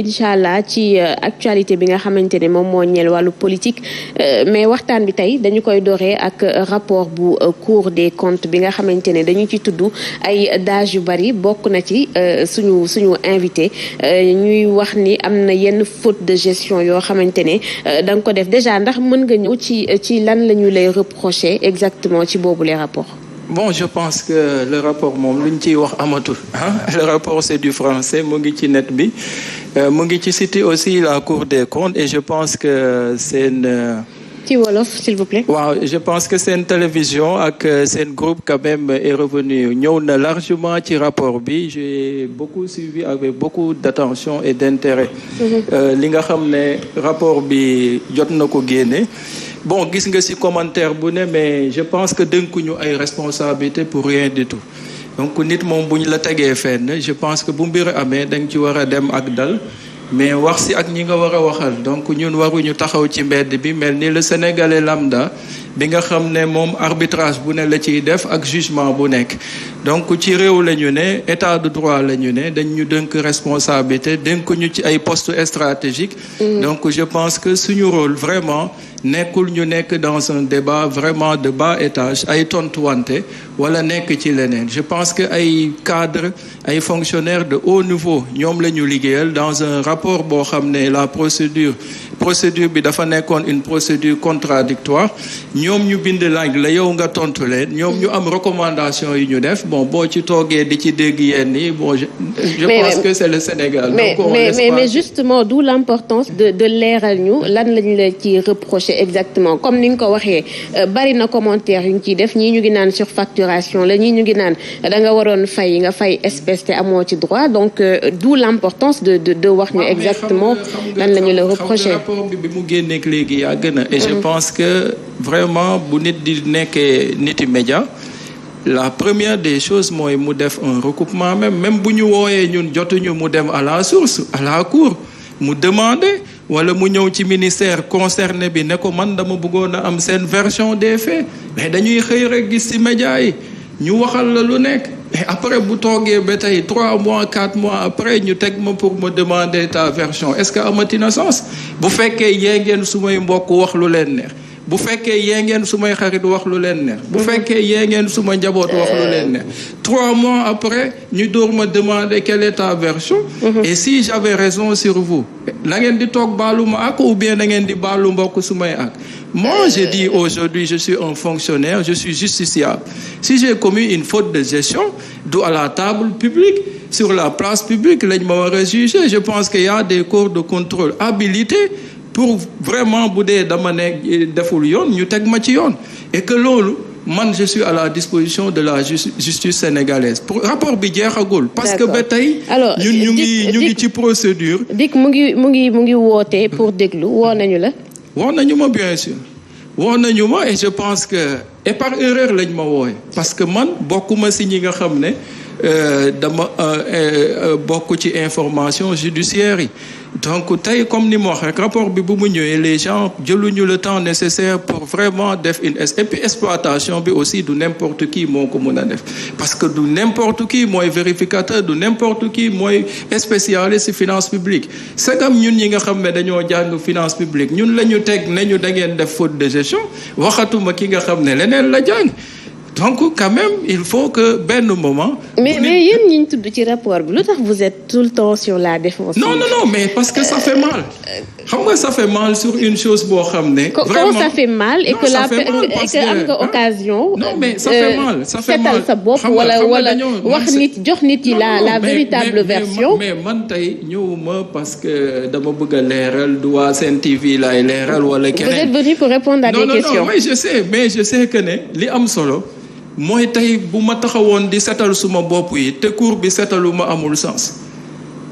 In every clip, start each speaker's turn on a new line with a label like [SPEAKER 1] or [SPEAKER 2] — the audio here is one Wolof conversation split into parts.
[SPEAKER 1] incha allah ci actualité bi nga xamante ne moom moo ñeel wàllu politique mais waxtaan bi tey dañu koy dooree ak rapport bu Cour des comptes bi nga xamante ne dañu ci tudd ay dages yu bari bokk na ci suñu invité ñuy wax ni am na yenn faute de gestion yoo xamante ne da nga ko def déjà ndax mën nga ñëw ci lan la ñu lay reprocher exactement ci boobu les rapports.
[SPEAKER 2] Bon, je pense que le rapport moom lu ñu ciy wax amatul le rapport c'est du français mu ngi ci net bi mu ngi ci cité aussi la Cour des comptes et je pense que c'est une
[SPEAKER 1] ci wolof s'il vous plaît.
[SPEAKER 2] waaw je pense que seen télévision ak seen groupe quand même est revenu ñëw na largement ci rapport bi j'ai beaucoup suivi avec beaucoup d'attention et d'intérêt li nga xam ne rapport bi jot na ko génne. Bon gis nga ci commentaire bu ne mais je pense que dénkuñu ay responsabilité pour rien du tout donc nit moom bu ñu la tegee fenn je pense que bu mbir amee da nga ci war a dem ak dal mais wax ci ak ñi nga war a waxal donc ñun waruñu taxaw ci mbedd bi mel ni le sénégalais lambda bi nga xam ne moom arbitrage bu ne la ciy def ak jugement bu nekk donc ci réew la ñu ne état de droit la ñu ne dañ ñu dënk responsabilité dénk ñu ci ay postes stratégiques donc je pense que suñu rôle vraiment nekkul ñu nekk dans un débat vraiment de bas étage ay tontuwante wala nekk ci leneen je pense que ay cadres ay fonctionnaires de haut niveau ñoom la ñu liggéeyal dans un rapport boo xam ne la procédure bi dafa nekkoon une procédure contradictoire ñoom ñu bind laaj la yow nga tontu leen ñoom ñu am recommandation yi ñu def bon boo ci toogee di ci dégg yenn yi bon je pense que c'est le Sénégal.
[SPEAKER 1] mais justement d'où l'importance de leeral ñu lan lañu la ci reprocher exactement comme ni nga ko waxee bari na commentaire yu ñu ciy def ñii ñu ngi naan surfacturation la ñii ñu ngi naan da nga waroon fay nga fay espèce te amoo ci droit donc d'où l'importance de wax ñu exactement lan lañu la reprocher.
[SPEAKER 2] rapport bi mu génneeg léegi yàgg na et je pense que vraiment bu nit di nekkee niti média la première des choses mooy mu def un recoupement même bu ñu wooyee ñun jotuñu mu dem à la source à la cour mu demander wala mu ñëw ci ministère concerné bi ne ko man dama bëggoon a am seen version des faits mais dañuy xëy rek gis ci média yi ñu waxal la lu nekk et après bu toogee ba tey 3 mois 4 mois après ñu teg ma pour me demander ta version est-ce que amati na sens bu fekkee yee ngeen su may mbokk wax lu leen neex bu fekkee yee ngeen su may xarit wax lu leen neex bu fekkee yee ngeen su ma njaboot wax lu leen neex 3 mois après ñu door ma demander quelle est ta version et si j'avais raison sur vous la ngeen di toog baalu ma ak ou bien da ngeen di baalu mbokk su may ak moi je dis aujourd'hui je suis un fonctionnaire je suis justiciable si j'ai commis une faute de gestion du à la table publique sur la place publique lañ ma war a juger je pense qu'il y a des corps de contrôle habilités pour vraiment bu dee dama ne deful yoon ñu teg ma ci yoon et que loolu man je suis à la disposition de la justice sénégalaise pour rapport bi jeexagul parce que ba tey ñun ñu ngi ci procédure
[SPEAKER 1] Dick mu ngi woote pour déglu woo nañu la
[SPEAKER 2] woo nañu ma bien sûr woo nañu ma et je pense que et par erreur lañ ma wooye parce que man bokkuma si ñi nga xam ne dama bokk ci information judiciaire yi donc tey comme ni ma wax rek rapport bi bu mu ñëwee les gens jëluñu le temps nécessaire pour vraiment def et puis exploitation bi aussi du n'importe qui moo ko mën a def parce que du n'importe qui mooy vérificateur du n'importe qui mooy spécialiste finance publique c'est comme ñun ñi nga xam ne dañoo jàng finance publique ñun la ñu teg ne ñu da ngeen def faute de gestion waxatuma ki nga xam ne leneen la jàng donc quand même il faut que benn moment.
[SPEAKER 1] mais yéen ñi ñu tudd ci rapport bi lu tax vous êtes tout le temps sur la défense.
[SPEAKER 2] non mais parce que ça fait mal. xam nga ça fait mal sur une chose boo xam ne.
[SPEAKER 1] vraiment quand ça fait mal et que am nga occasion.
[SPEAKER 2] non mais ça fait mal
[SPEAKER 1] seetal sa bopp wala wax nit jox nit yi la véritable version.
[SPEAKER 2] mais man tey ñëwuma parce que dama bëgg a leeral du waa Sen TV laay leeral wala keneen.
[SPEAKER 1] vous êtes venu pour répondre à des questions.
[SPEAKER 2] non mais je sais que ne li am solo. mooy tey bu ma taxawoon di setal suma bopp yi te cour bi setalu ma amul sens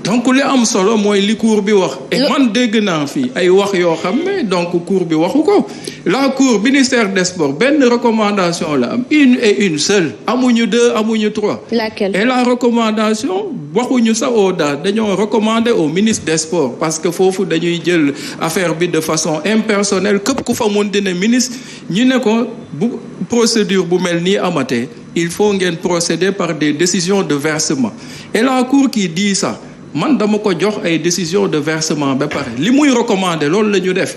[SPEAKER 2] donc li am solo mooy li cour bi wax et man dégg naa fii ay wax yoo xam ne donc cour bi waxu ko la cour ministère des sports benn recommandation la am une seule amuñu 2 amuñu 3
[SPEAKER 1] laquelle et
[SPEAKER 2] la recommandation waxuñu sa audace dañoo recommander au ministre des sports parce que foofu dañuy jël affaire bi de façon impersonnelle képp ku fa mun dina ministre ñu ne ko bu procédure bu mel nii amatee il faut ngeen procéder par des décisions de versement et la cour qui dit ça man dama ko jox ay décision de versement ba pare li muy recommander loolu la ñu def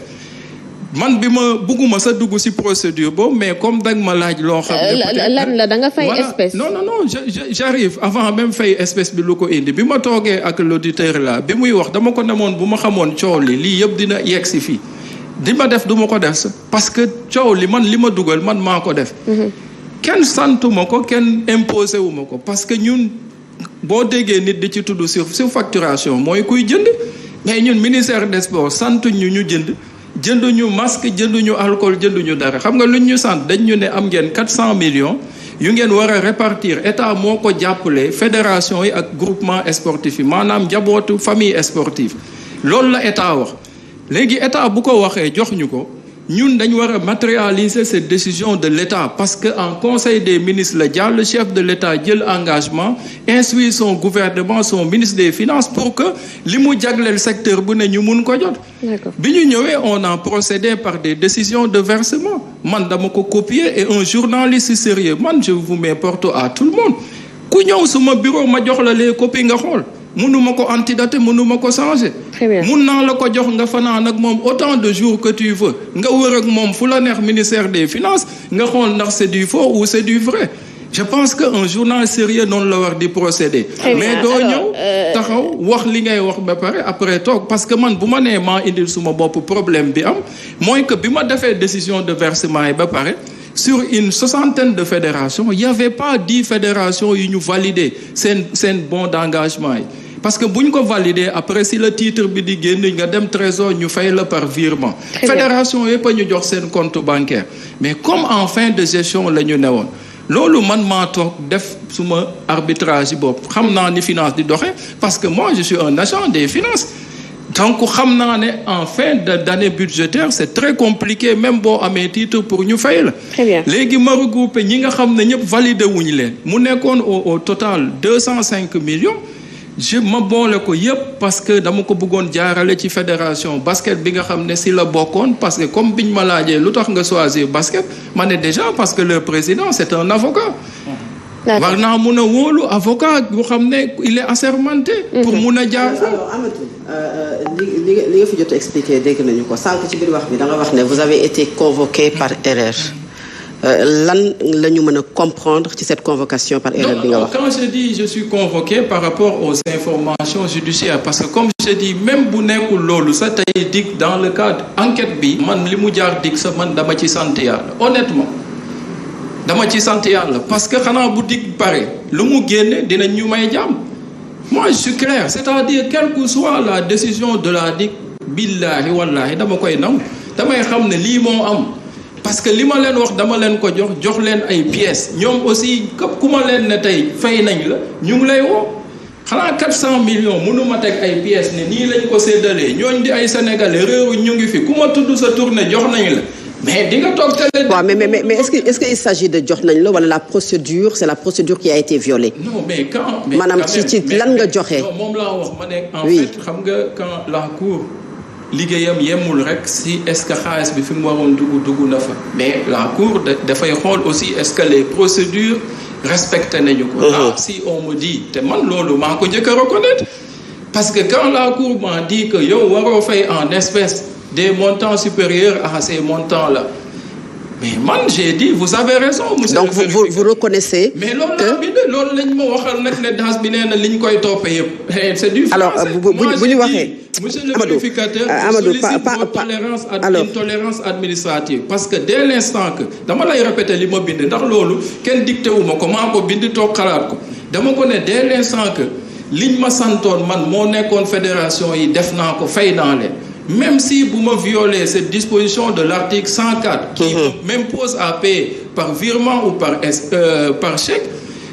[SPEAKER 2] man bi ma bugguma sa dugg ci procédure boobu mais comme dag ma laaj loo xam ne
[SPEAKER 1] lan la da nga fay espèce
[SPEAKER 2] non j'arrive avant même fay espèce bi lu ko indi bi ma toogee ak l'auditeur là bi muy wax dama ko demoon bu ma xamoon coow lii yëpp dina yegg si fii di ma def du ma ko def parce que coow li ma dugal man maa ko def kenn santuma ko kenn imposé wu ma ko parce que ñun boo déggee nit di ci tudd surfacturation mooy kuy jënd mais ñun ministère des sports sant ñu jënduñu masque jënduñu alcool jënduñu dara xam nga luñ ñu sant dañ ñu ne am ngeen 400 millions yu ngeen war a répartir état moo ko jàppale fédération yi ak groupement sportif yi maanaam njabootu famille sportive loolu la état wax léegi état bu ko waxee jox ñu ko ñun dañ war a matérialiser cette décision de l'état parce que en conseil des ministres la jàll le chef de l'état jël engagement instruire son gouvernement son ministre des finances pour que li mu jagleel secteur bu ne ñu mun ko jot bi ñu ñëwee on a procédé par des décisions de versement man dama ko copier et un journaliste sérieux man je vous mets porte à tout le monde ku ñëw suma bureau ma jox la les copies nga xool mënuma ko antidater mënuma ko changer mun naa la ko jox nga fanaan ak moom autant de jours que tu veux nga wër ak moom fu la neex ministère des finances nga xool ndax c'est du faux ou c'est du vrai je pense que un journal sérieux noonu la war di procéder mais doo ñëw taxaw wax li ngay wax ba pare après toog parce que man bu ma nee maa indil suma bopp problème bi am mooy que bi ma defee décision de versement yi ba pare sur une 60aine de fédérations il y avait pas 10 fédérations yu ñu valider seen bon d'engagement yi parce que bu ñu ko valider après si le titre bi di génn nga dem trésor ñu fay la par virement fédération yëpp a ñu jox seen compte bancaire mais comme en fin de gestion la ñu newoon loolu man maa toog def suma arbitrage yi bopp xam naa ni finance di doxe parce que moi je suis un agent des finances donc xam naa ne en fin d'année budgétaire c'est très compliqué même boo amee titre pour ñu fay la léegi ma regroupé ñi nga xam ne ñëpp validé wuñu leen mu nekkoon au total 205 millions ma boole ko yëpp parce que dama ko bëggoon jaarale ci fédération basket bi nga xam ne si la bokkoon parce que comme biñ ma laajee lu tax nga choisir basket ma ne déjà parce que le président c'est un avocat war naa mun a wóolu avocat bu xam ne il est assermenté pour mun a jaar
[SPEAKER 3] alors Amadou li nga fi jot a expliqué dégg nañu ko sànq ci biir wax bi da nga wax ne vous avez été convoqué par erreur lan la ñu mën a comprendre ci cette convocation par erreur bi nga wax.
[SPEAKER 2] Quand je dis je suis convoqué par rapport aux informations judiciaires parce que comme je dis même bu nekkul loolu sa tey dig dans le cadre enquête bi man li mu jaar dig sa man dama ci sant yàlla honnêtement dama ci sant yàlla parce que xanaa bu dig pare lu mu génne dinañ ñu may jàmm moi je suis clair c'est-à-dire quelle que soit la décision de la dig billahi wallahi dama koy naw damay xam ne lii moo am parce que li ma leen wax dama leen ko jox leen ay pièces ñoom aussi képp ku ma leen ne tey fay nañ la ñu ngi lay woo xanaa 400 millions mënuma teg ay pièces ne nii lañ ko séddalee ñooñ di ay sénégalais réew ñu ngi fi ku ma tudd sa tournée jox nañ la mais di nga toog télé.
[SPEAKER 3] waaw mais est-ce que il s'agit de jox nañ la wala la procédure c'est la procédure qui a été violée.
[SPEAKER 2] non mais quand.
[SPEAKER 3] maanaam ci lan nga joxe.
[SPEAKER 2] non moom laa wax ma ne. en fait xam nga quand la cour. liggéeyam yemul rek si est-ce que xaalis bi fi mu waroon dugg na fa mais la cour dafay xool aussi est-ce que les procédures respecté nañu ko si on me dit te man loolu maa ko njëkk a reconnaître parce que quand la cour m'a dit que yow waroo fay en espèces des montants supérieurs à ces montants là mais man j'ai dit vous avez raison monsieur
[SPEAKER 3] donc vous reconnaissez
[SPEAKER 2] mais loolu laa bind loolu lañ ma waxal nag ne daas bi nee na li ñu koy toppee yëpp c'est du
[SPEAKER 3] alors bu ñu waxee
[SPEAKER 2] monsieur le vérificateur
[SPEAKER 3] Amadou
[SPEAKER 2] une tolérance administrative parce que dès l'instant que dama lay répéter li ma bind ndax loolu kenn dicté wu ma ko maa ko bind toog xalaat ko dama ko ne dès l'instant que liñ ma santoon man moo nekkoon fédération yi def naa ko fay naa leen même si vous me violez cette disposition de l'article 104 qui m'impose à payer par virement ou par chèque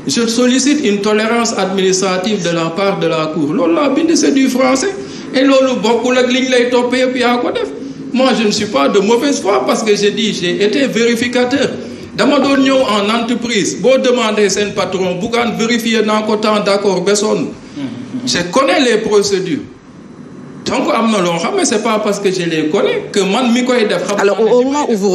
[SPEAKER 2] je sollicite une tolérance administrative de la part de la cour loolu laa bind c'est du français et loolu bokkul ak liñ lay toppee yëpp yaa ko def moi je ne suis pas de mauvaise foi parce que j'ai été vérificateur dama doon ñëw en entreprise boo demandé seen patron buggaan vérifier naa ko temps d'accord besoon je connais les procédures donc am na loo xam ne c'est pas parce que je les connais que man mi koy def.
[SPEAKER 3] Alors au moment où vous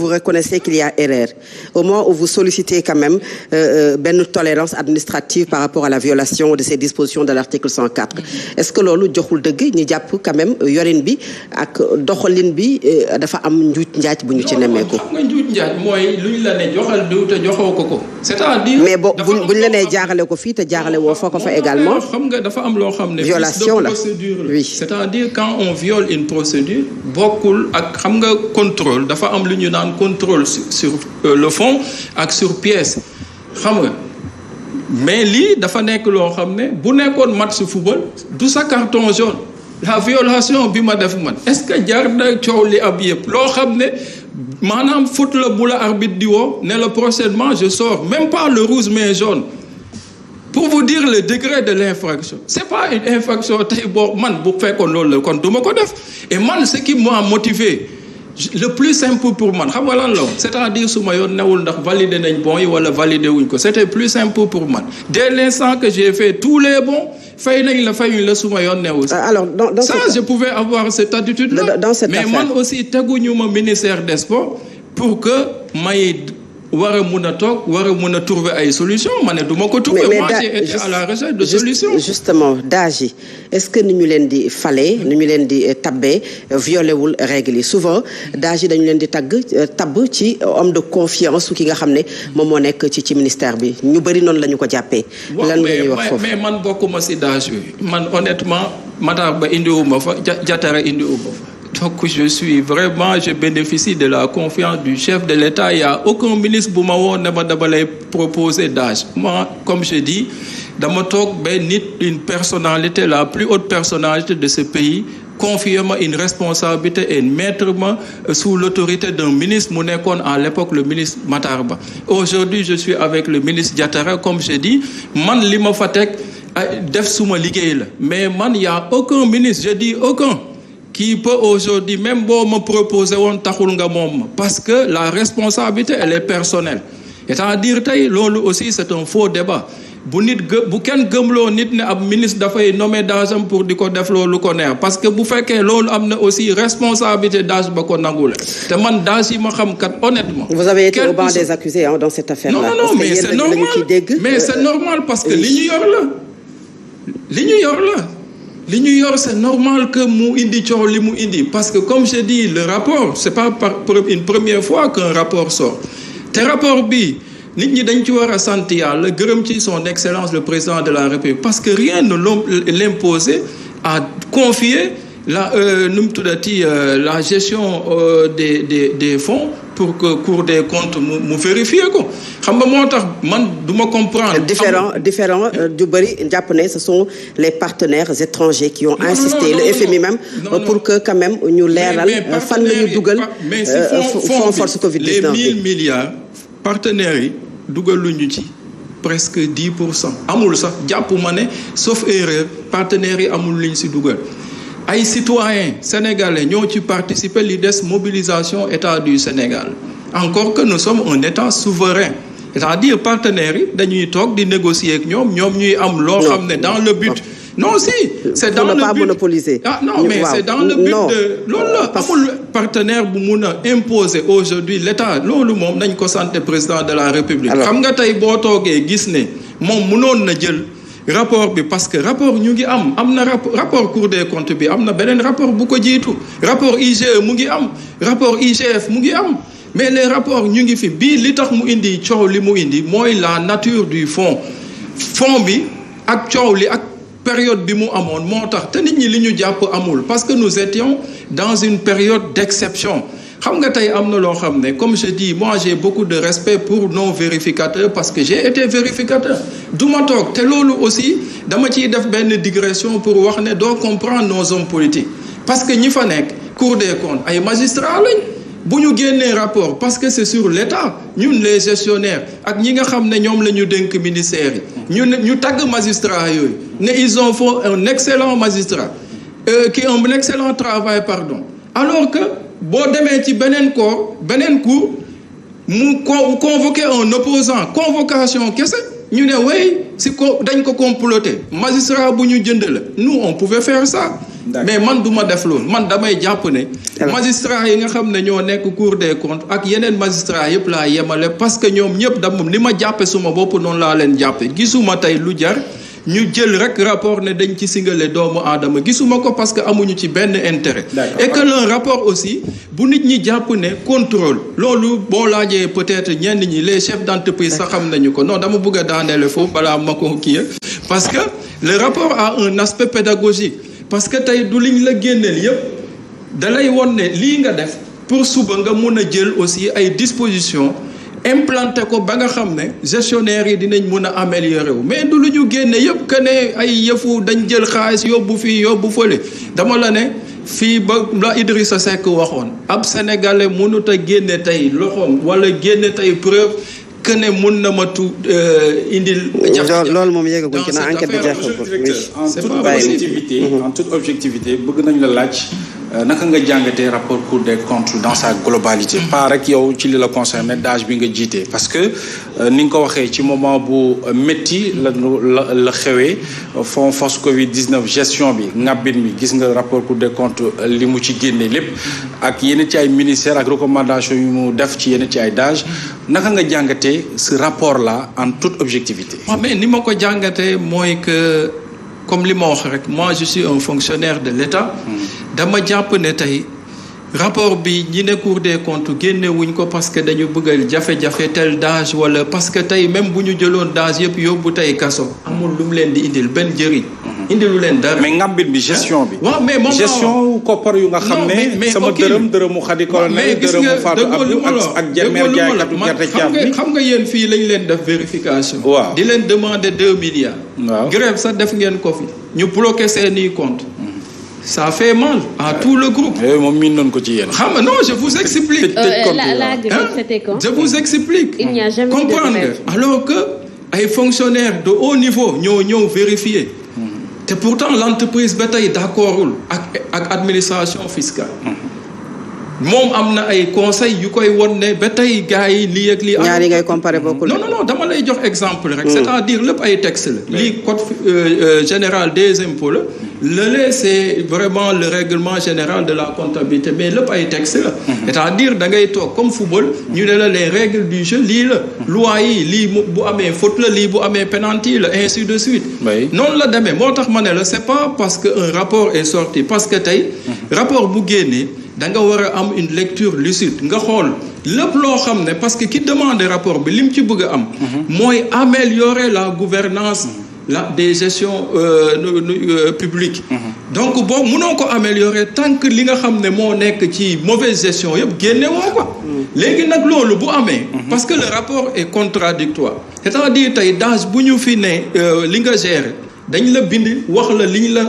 [SPEAKER 3] reconnaissez qu'il y a erreur, au moment où vous sollicitez quand même benn tolérance administrative par rapport à la violation de ces dispositions de l'article 104, est-ce que loolu joxul dëgg ñu jàpp quand même yorin bi ak doxalin bi dafa am njuuj njaaj bu ñu ci nemmeeku.
[SPEAKER 2] xam nga njuuj njaaj mooy luñ la ne joxal diw te joxoo ko. c'est-à-dire
[SPEAKER 3] mais buñ la nee jaarale ko fii te jaarale woo foo ko fa également.
[SPEAKER 2] xam nga dafa am loo xam ne.
[SPEAKER 3] violation la oui.
[SPEAKER 2] c'est-à-dire quand on viole une procédure bokkul ak xam nga contrôle dafa am lu ñu naan contrôle sur le fond ak sur pièce xam nga mais lii dafa nekk loo xam ne bu nekkoon match football du sa carton jaune la violation bi ma def man est-ce que jar na coow li ab yëpp loo xam ne maanaam faute la bu la arbitre di woo ne la prochainement je sors même pas le rouge mais jaune. Pour vous dire le degré de l'infraction c'est pas une infraction tey boo man bu fekkoon loolu la kon du ma ko def et man ce qui m'a motivé le plus simple pour man xam nga lan la c'est-à-dire su ma yoon newul ndax valider nañ bons yi wala valider wuñ ko c'était plus simple pour man dès l'instant que j'ai fait tous les bons fay nañ la fayuñ la su ma yoon newul.
[SPEAKER 3] Alors dans
[SPEAKER 2] ça je pouvais avoir cette attitude là mais man aussi teguñu ma ministère des Sports pour que may war a mun a toog war a mun a trouver ay solutions ma ne du ma ko trouver. moi j'ai été à la recherche de solutions. Justement
[SPEAKER 3] DAGE yi est-ce que ni ñu leen di falee ni ñu leen di tabbee violé wul règles yi souvent DAGE yi dañu leen di tabb ci homme de confiance ki nga xam ne moom moo nekk ci ministère bi ñu bëri noonu la ñu ko jàppee. lan nga ñuy wax foofu
[SPEAKER 2] mais man bokkuma si DAGE yi man honnêtement Matar Ba indiwuma fa Diatara indiwuma fa. Donc je bénéficie de la confiance du chef de l'État. Il n'y a aucun ministre bu ma woo ne ma dama lay proposer DAGE. Moi, comme je dis, dama toog ba nit une personnalité, la plus haute personnalité de ce pays, confier ma une responsabilité et mettre ma sous l'autorité d'un ministre mu nekkoon à l'époque le ministre Matar Ba. Aujourd'hui, je suis avec le ministre Diatara, comme je dis, man li ma fa teg def suma liggéey la. Mais man, il n'y a aucun ministre, je dis aucun. Qui peut aujourd'hui même boo ma proposer woon taxul nga moom parce que la responsabilité elle est personnelle c'est-à-dire tey loolu aussi c'est un faux débat bu kenn gëmloo nit ne ab ministre dafay nommer DAGE am pour di ko def loolu ko neex parce que bu fekkee loolu am na aussi responsabilité DAGE ba ko nangu la te man DAGE yi ma xam kat honnêtement.
[SPEAKER 3] Vous avez été au banc des accusés dans cette affaire-là.
[SPEAKER 2] Non mais c'est normal mais c'est normal parce que li ñu yor la c'est normal que mu indi coow li mu indi parce que comme je dis le rapport c'est pas une première fois qu'un rapport sort te rapport bi nit ñi dañ ci war a sant yàlla gërëm ci son excellence le président de la République parce que rien ne l'imposait à confier la la gestion des fonds pour que Cour des comptes mu vérifier ko xam nga moo tax man du ma comprendre.
[SPEAKER 3] différent du bëri jàpp ne ce sont les partenaires étrangers qui ont insisté le FMI même pour que quand même ñu leeral fan la ñu dugal fonds force Covid-19
[SPEAKER 2] les 1000 milliards partenaires yi dugaluñu ci presque 10% amul sax jàpp ma ne sauf erreur partenaires yi amul luñ si dugal. ay citoyens sénégalais ñoo ci participer li des mobilisation état du Sénégal encore que nous sommes un état souverain c'est-à-dire partenaires yi dañuy toog di négocier ak ñoom ñuy am loo xam ne dans le but non si c'est dans le but
[SPEAKER 3] pas monopoliser
[SPEAKER 2] mais c'est dans le but de loolu la amul partenaire bu mun a imposer aujourd'hui l'état loolu moom nañ ko sant président de la République xam nga tey boo toogee gis ne moom mënoon na jël rapport bi parce que rapport ñu ngi am na rapport Cour des comptes bi am na beneen rapport bu ko jiitu rapport IGE mu ngi am rapport IGF mu ngi am mais les rapports ñu ngi fi bii li tax mu indi coow li mu indi mooy la nature du fonds bi ak coow li ak période bi mu amoon moo tax te nit ñi li ñu jàpp amul parce que nous étions dans une période d'exception xam nga tey am na loo xam ne comme je dis moi j'ai beaucoup de respect pour nos vérificateurs parce que j'ai été vérificateur du ma toog te loolu aussi dama ciy def benn digression pour wax ne doo comprendre nos hommes politiques parce que ñi fa nekk Cour des comptes ay magistrats lañ bu ñu génnee rapport parce que c'est sur l'État ñun les gestionnaires ak ñi nga xam ne ñoom la ñu dénk ministère yi ñu tagg magistrats yooyu ne ils ont fait un excellent magistrat un excellent travail alors que boo demee ci beneen cour mu convoquer un opposant convocation kese ñu ne dañ ko comploter magistrat bu ñu jënd la nous on pouvait faire ça mais man du ma def loolu man damay jàpp ne magistrat yi nga xam ne ñoo nekk Cour des comptes ak yeneen magistrat yëpp laa yemale parce que ñoom ñëpp dama ni ma jàppe suma bopp noonu laa leen jàppe gisuma tey lu jar ñu jël rek rapport ne dañ ci singale doomu aadama gisuma ko parce que amuñu ci benn intérêt et que le rapport aussi bu nit ñi jàpp ne contrôle loolu boo laajee peut-être ñenn ñi les chefs d'entreprise sax xam nañu ko non dama bëgg a daaneele foofu balaa ma ko kii parce que le rapport a un aspect pédagogique parce que tey du liñ la génneel yépp da lay won ne lii nga def pour suba nga mun a jël aussi ay dispositions implanté ko ba nga xam ne gestionnaires yi dinañ mun a améliorer wu mais du lu ñu génne yëpp que ne ay yëfu dañ jël xaalis yóbbu fii yóbbu fële dama la ne fii ba la Idrissa Seck waxoon ab sénégalais mënut a génne tey loxoom wala génne tey preuve que ne mun na ma indil.
[SPEAKER 3] loolu moom yeggaguñ ci na enquête bi jeexagul.
[SPEAKER 4] en toute objectivité bëgg nañ la laaj. naka nga jàngatee rapport Cour des comptes dans sa globalité pas rek yow ci li la concerné d'âge bi nga jiitee parce que ni nga ko waxee ci moment bu métti la xewee fonds force Covid 19 gestion bi ngàbbin mi gis nga rapport Cour des comptes li mu ci génne lépp ak yenn ci ay ministères ak recommandation yu mu def ci yenn ci ay d'âge naka nga jàngatee ce rapport là en toute objectivité.
[SPEAKER 2] waaw mais ni ma ko jàngatee mooy que comme li ma wax rek moi je suis un fonctionnaire de l'État. dama jàpp ne tey rapport bi ñi ne Cour des comptes génne wuñ ko parce que dañu bëgg jafe-jafe tel d'âge wala parce que tey même bu ñu jëloon d'âge yëpp yóbbu tey kaso amul lu mu leen di indil benn njëriñ. indilu leen dara.
[SPEAKER 4] mais ngàmbit bi gestion bi.
[SPEAKER 2] waaw mais moom
[SPEAKER 4] gestion koppar yu nga xam ne. sama dërëmu xadi colonel dërëmu Fatou Abdou ak Jermel jaaykatu gerte caaf bi
[SPEAKER 2] xam nga yéen fii lañ leen def vérification.
[SPEAKER 4] waaw
[SPEAKER 2] di leen demander 2 milliards.
[SPEAKER 4] waaw
[SPEAKER 2] grève sax def ngeen ko fi ñu bloqué seeni compte ça fait mal à tout le groupe.
[SPEAKER 4] moom miin nañu ko ci yéen.
[SPEAKER 2] xam nga non je vous explique.
[SPEAKER 1] la grève c'était quand?
[SPEAKER 2] Je vous explique.
[SPEAKER 1] Il n'y a jamais eu de grève.
[SPEAKER 2] Alors que ay fonctionnaires de haut niveau ñoo vérifier. te pourtant l'entreprise ba tey d'accordul ak administration fiscale. moom am na ay conseils yu koy won ne ba tey gars yi lii ak lii.
[SPEAKER 3] ñaar yi ngay comparer bokkul.
[SPEAKER 2] non dama lay jox exemple rek. c'est-à-dire lépp ay textes la. lii code général des impôts la. lële c'est vraiment le règlement général de la comptabilité mais lépp ay textes la. c'est-à-dire da ngay toog comme football. ñu ne la les règles du jeu lii la. loi yi lii bu amee faute la lii bu amee penalty la ainsi de suite. noonu la demee moo tax ma ne la c'est pas parce que un rapport est sorti parce que tey. rapport bu génnee. da nga war a am une lecture lucide nga xool lépp loo xam ne parce que ki demande rapport bi lim ci bëgg a am. mooy améliorer la gouvernance des gestions publiques. donc boobu mënoo ko améliorer tant que li nga xam ne moo nekk ci mauvaise gestion yëpp génne woo ko. léegi nag loolu bu amee. parce que le rapport est contradictoire c'est-à-dire tey d'âge bu ñu fi ne li nga gérer. dañ la bind wax la li ñu la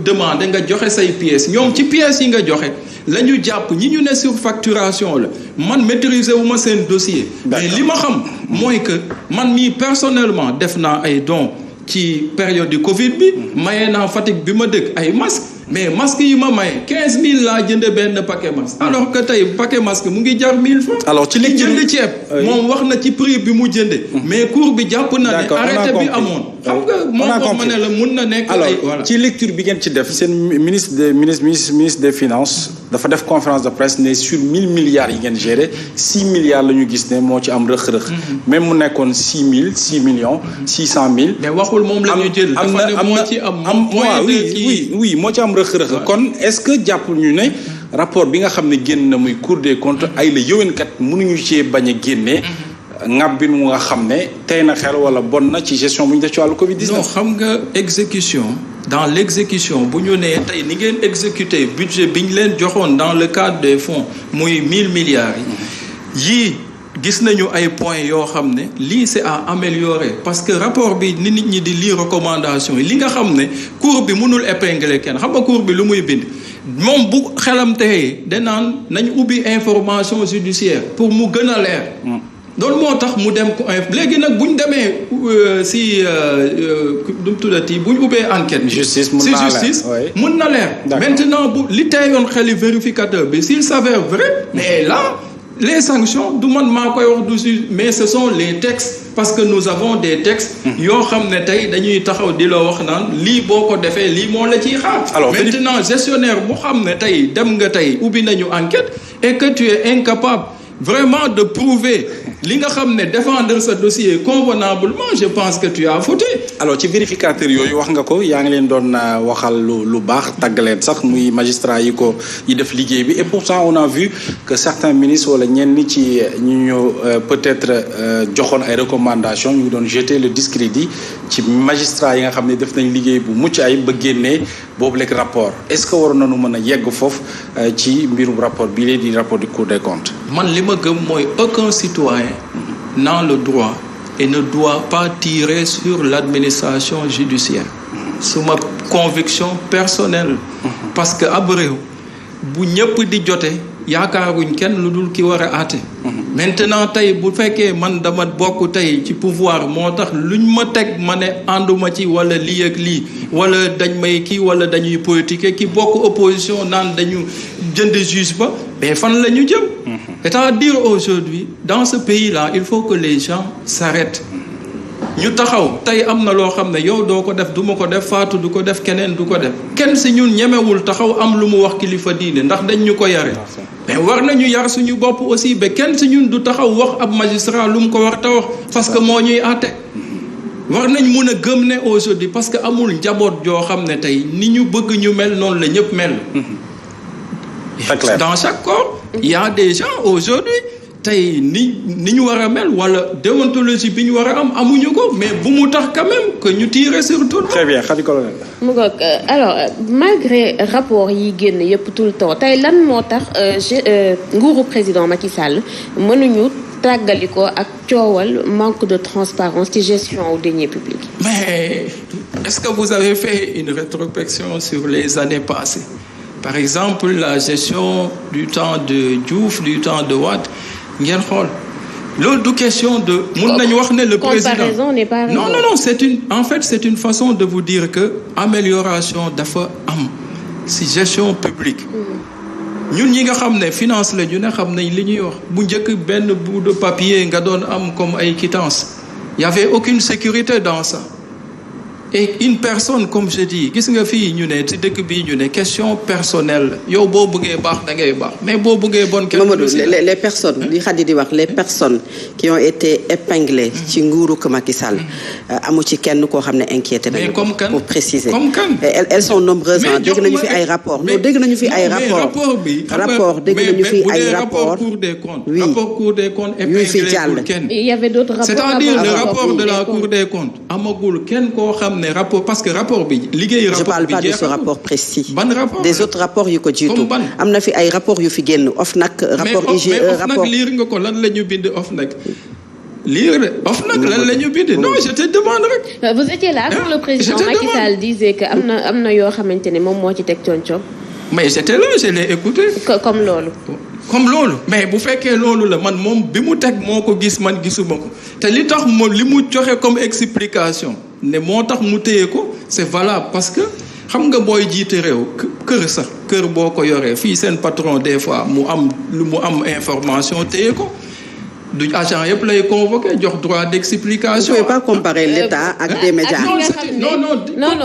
[SPEAKER 2] demandé nga joxe say pièces ñoom ci pièces yi nga joxe la ñu jàpp ñi ñu ne surfacturation la man maîtriser wu ma seen dossier. mais li ma xam mooy que man mii personnellement def naa ay dons ci période du Covid bi. maye naa Fatick bi ma dëkk ay masques. mais masque yi ma maye 15000 laa jënd benn paquet masque. alors que tey paquet masque mu ngi jar 1000 francs.
[SPEAKER 4] alors ci li
[SPEAKER 2] jënd ceeb. moom wax na ci prix bi mu jënde mais cour bi jàpp na ne arrêté bi amoon. xam nga moom ma ne la mun na nekk.
[SPEAKER 4] alors
[SPEAKER 2] voilà
[SPEAKER 4] ci lecture bi ngeen ci def seen ministre des finances dafa def conférence de presse ne sur 1000 milliards yi ngeen géré 6 milliards la ñu gis ne moo ci am rëq-rëq. même mu nekkoon 6 millions 600 000.
[SPEAKER 2] mais waxul moom la ñu jël. dafa ne moo ci am
[SPEAKER 4] oui moo ci am rëq-rëq kon est-ce que jàpp ñu ne rapport bi nga xam ne génn na muy Cour des comptes ay la yëwénkat mënuñu cee bañ a génnee ngàbbin mu nga xam ne tey na xel wala bon na ci gestion bu ñu def ci wàllu Covid-19.
[SPEAKER 2] non xam nga exécution dans l'exécution bu ñu nee tey ni ngeen exécuter budget bi ñu leen joxoon dans le cadre des fonds muy 1000 milliards yi gis nañu ay points yoo xam ne lii c'est à améliorer parce que rapport bi ni nit ñi di lire recommandation yi li nga xam ne cour bi mënul épingler kenn xam nga cour bi lu muy bind moom bu xelam tey danaan nañ ubbi information judiciaire pour mu gën a leer. loolu moo tax mu dem ko léegi nag bu ñu demee si du mu tuddati bu ñu ubbee enquête.
[SPEAKER 4] justice
[SPEAKER 2] mun na leer. maintenant bu li teyoon xeli vérificateur bi s'il s'avère vrai mais là. les sanctions du man maa koy wax du si mais ce sont les textes parce que nous avons des textes yoo xam ne tey dañuy taxaw di la wax naan lii boo ko defee lii moo la ciy xaar. Alors maintenant gestionnaire bu xam ne tey dem nga tey ubbi nañu enquête et que tu es incapable vraiment de prouver li nga xam ne défendre sa dossier convenablement je pense que tu as fauté.
[SPEAKER 4] alors ci vérificateur yooyu wax nga ko yaa ngi leen doon waxal lu baax tàggaleen sax muy magistrat yi def liggéey bi et pourtant on a vu que certains ministres wala ñenn ci ñu peut-être joxoon ay recommandations ñu ngi doon jeter le discrédit ci magistrat yi nga xam ne def nañ liggéey bu mucc ay ba génnee boobu lekk rapport est-ce que waroon nañu mën a yegg foofu ci mbirum rapport bii lee di rapport du Cour des comptes.
[SPEAKER 2] man li ma gëm mooy aucun citoyen n'a le droit et ne doit pas tirer sur l'administration judiciaire. C'est ma conviction personnelle. Parce que ab réew bu ñëpp di jote yaakaaruñ kenn lu dul ki war a àtte. Maintenant tey bu fekkee man dama bokk tey ci pouvoir moo tax luñ ma teg ma ne ànduma ci wala lii ak lii wala dañ may kii wala dañuy politique ki bokk opposition naan dañu jënd juge ba mais fan la ñu jëm. C'est-à-dire aujourd'hui dans ce pays-là il faut que les gens s'arrêtent ñu taxaw tey am na loo xam ne yow doo ko def du ma ko def Fatou du ko def keneen du ko def kenn si ñun ñemewul taxaw am lu mu wax kilifa diine ndax dañ ñu ko yare mais war nañu yar suñu bopp aussi ba kenn si ñun du taxaw wax ab magistrat lu mu ko war ta wax parce que moo ñuy àtte war nañ mun a gëm ne aujourd'hui parce que amul njaboot joo xam ne tey ni ñu bëgg ñu mel noonu la ñëpp mel dans chaque corps il y a des gens aujourd'hui tey ni ñu war a mel wala déontologie bi ñu war a am amuñu ko mais bu mu tax quand même que ñu tirer sur tout.
[SPEAKER 4] Très bien Khady Colonel.
[SPEAKER 1] mu ngoog alors malgré rapport yi génn yëpp tout le temps tey lan moo tax nguuru président Macky Sall mënuñu tàggali ko ak coowal manque de transparence ci gestion aux deniers publics.
[SPEAKER 2] Mais est-ce que vous avez fait une rétrospection sur les années passées? Par exemple la gestion du temps de Diouf du temps de Wade ngeen xool loolu du question de mun nañu wax ne le président
[SPEAKER 1] comparaison n'est pas raison.
[SPEAKER 2] non c'est une façon de vous dire que amélioration dafa am ci gestion publique ñun ñi nga xam ne finance la ñu ne xam nañ li ñuy wax bu njëkk benn bout de papier nga doon am comme ay quittance il y avait aucune sécurité dans ça et une personne comme je dis gis nga fii ñu ne ci dëkk bii ñu ne question personnelle yow boo bëggee baax da ngay baax mais boo bëggee bon kenn
[SPEAKER 3] Mamadou les personnes li Khady di wax les personnes qui ont été épinglées ci nguuru Macky Sall amu ci kenn koo xam ne inquiété nañu pour préciser
[SPEAKER 2] comme kan
[SPEAKER 3] elles sont nombreuses dégg nañu fi ay rapport non dégg nañu fi ay rapport dégg nañu fi ay rapport oui
[SPEAKER 2] rapport Cour des comptes
[SPEAKER 3] yu fi jàll
[SPEAKER 1] il y avait d'autres rapports
[SPEAKER 2] c'est-à-dire le rapport de la Cour des comptes amagul kenn koo xam ne rapport parce que rapport bi liggéey rapport bi
[SPEAKER 3] je parle pas de ce rapport précis
[SPEAKER 2] ban rapport
[SPEAKER 3] des autres rapports yu ko jiitu am na fi ay rapport yu fi génn OFNAC rapport IGE rapport
[SPEAKER 2] mais liir nga ko lan la ñu bind OFNAC OFNAC lan la ñu bind non je te demande rek
[SPEAKER 1] vous étiez là quand le président Macky Sall disait que am na yoo xamante ne moom moo ci teg coon-coon
[SPEAKER 2] mais j'étais là je l'ai écouté
[SPEAKER 1] comme loolu
[SPEAKER 2] mais bu fekkee loolu la man moom bi mu teg moo ko gis man gisuma ko te li tax moom li mu joxe comme explication ne moo tax mu téye ko c'est valable parce que xam nga booy jiite réew kër boo ko yoree fii seen patron des fois mu am information téye ko du agent yëpp lay convoqué jox droit d'explication.
[SPEAKER 3] Vous ne pouvez pas comparer l'État ak des médias.
[SPEAKER 2] Non,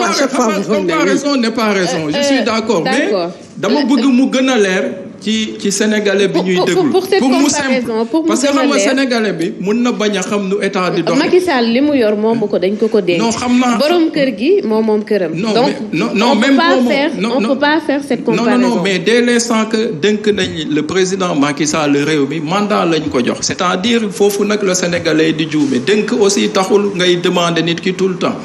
[SPEAKER 2] comparaison n'est pas raison. Je suis d'accord. Mais dama bëgg mu gën a leer ci sénégalais bi ñuy déglu pour mu simple parce que xam nga sénégalais bi mun na bañ a xam nu état di doxee.
[SPEAKER 1] Macky Sall li mu yor moomu ko dañ ko dénk.
[SPEAKER 2] non xam naa
[SPEAKER 1] borom kër gi moom këram.
[SPEAKER 2] non même
[SPEAKER 1] on peut pas faire cette comparaison.
[SPEAKER 2] non mais dès l'instant que dénk nañ le président Macky Sall réew mi mandat lañ ko jox c'est-à-dire foofu nag le sénégalais di juume dénk aussi taxul ngay demander nit ki tout le temps.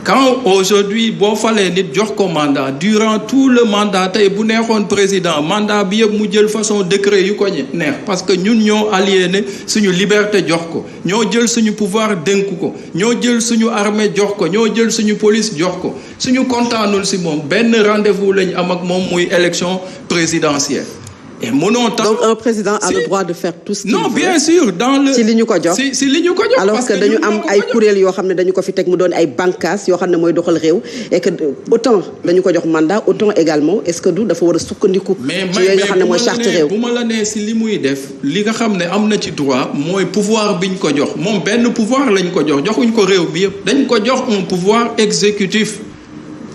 [SPEAKER 2] Quand aujourd'hui boo falee nit jox ko mandat durant tout le mandat tey bu neexoon président mandat bi yëpp mu jël façon décret yu ko neex parce que ñun ñoo aliéné suñu liberté jox ko ñoo jël suñu pouvoir dénk ko ñoo jël suñu armée jox ko ñoo jël suñu police jox ko suñu kontaanul si moom benn rendez-vous lañ am ak moom muy élection présidentielle et mënoo tax
[SPEAKER 3] donc un président a le droit de faire tout ce qu'il veut.
[SPEAKER 2] Non, bien sûr, dans le
[SPEAKER 3] ci li ñu ko jox
[SPEAKER 2] si li ñu ko jox.
[SPEAKER 3] alors que dañu am ay kuréel yoo xam ne dañu ko fi teg mu doon ay bànqaas yoo xam ne mooy doxal réew et que autant dañu ko jox mandat autant également est-ce que du dafa war a sukkandiku. ci yooyu nga xam ne mooy charte réew.
[SPEAKER 2] bu ma la nee si li muy def li nga xam ne am na ci droit mooy pouvoir biñ ko jox moom benn pouvoir lañ ko jox joxuñ ko réew bi yëpp dañ ko jox un pouvoir exécutif.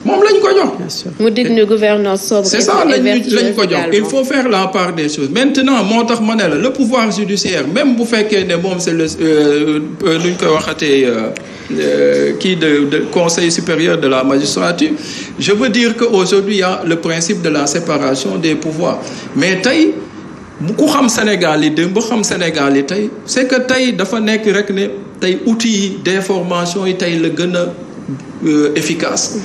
[SPEAKER 2] moom lañ ko jox.
[SPEAKER 1] mu dig ñu gouvernance sobre.
[SPEAKER 2] c'est ça lañ ko jox il faut faire la part des choses maintenant moo tax ma ne la le pouvoir judiciaire même bu fekkee ne moom c'est le luñ koy waxatee kii de conseil supérieur de la magistrature je veux dire que aujourd'hui il y a le principe de la séparation des pouvoirs mais tey bu ku xam Sénégal yi démb xam Sénégal yi tey c'est que tey dafa nekk rek ne tey outils yi d'information yi tey la gën a efficace.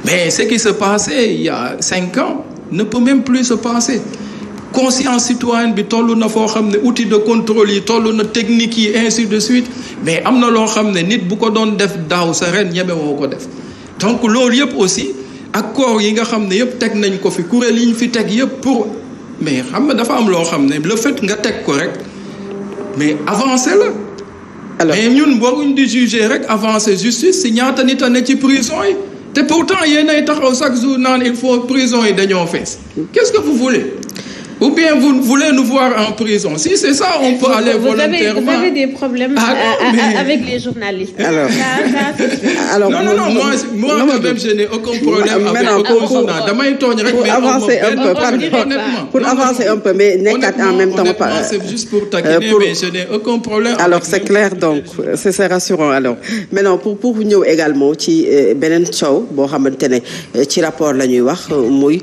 [SPEAKER 2] Mais ce qui se passait il y a 5 ans ne peut même plus se passer conscience citoyenne bi toll na foo xam ne outil de contrôle yi toll na technique yi ainsi de suite mais am na loo xam ne nit bu ko doon def daaw sa ren ñeme woo ko def donc loolu yëpp aussi ak corps yi nga xam ne yëpp teg nañ ko fi kuréel yi ñu fi teg yëpp pour mais xam nga dafa am loo xam ne le fait nga teg ko rek mais avancer la. alors mais ñun waruñ di juger rek avancer justice si ñaata nit a ne ci prison yi. te pourtant yéenay taxaw chaque jour naan il faut prison yi dañoo fees qu'est-ce que vous voulez ou bien vous voulez nous voir en prison si c'est ça on peut aller volontairement.
[SPEAKER 1] Vous avez des problèmes avec les journalistes.
[SPEAKER 3] Alors
[SPEAKER 2] non moi même je n'ai aucun problème avec aucun journaliste damay tooñ rek.
[SPEAKER 3] pour avancer un peu mais nekkat en même temps pas.
[SPEAKER 2] c'est juste pour taquiner mais je n'ai aucun problème.
[SPEAKER 3] alors c'est clair donc c'est rassurant alors maintenant pour ñëw également ci beneen coow boo xamante ne ci rapport la ñuy wax muy.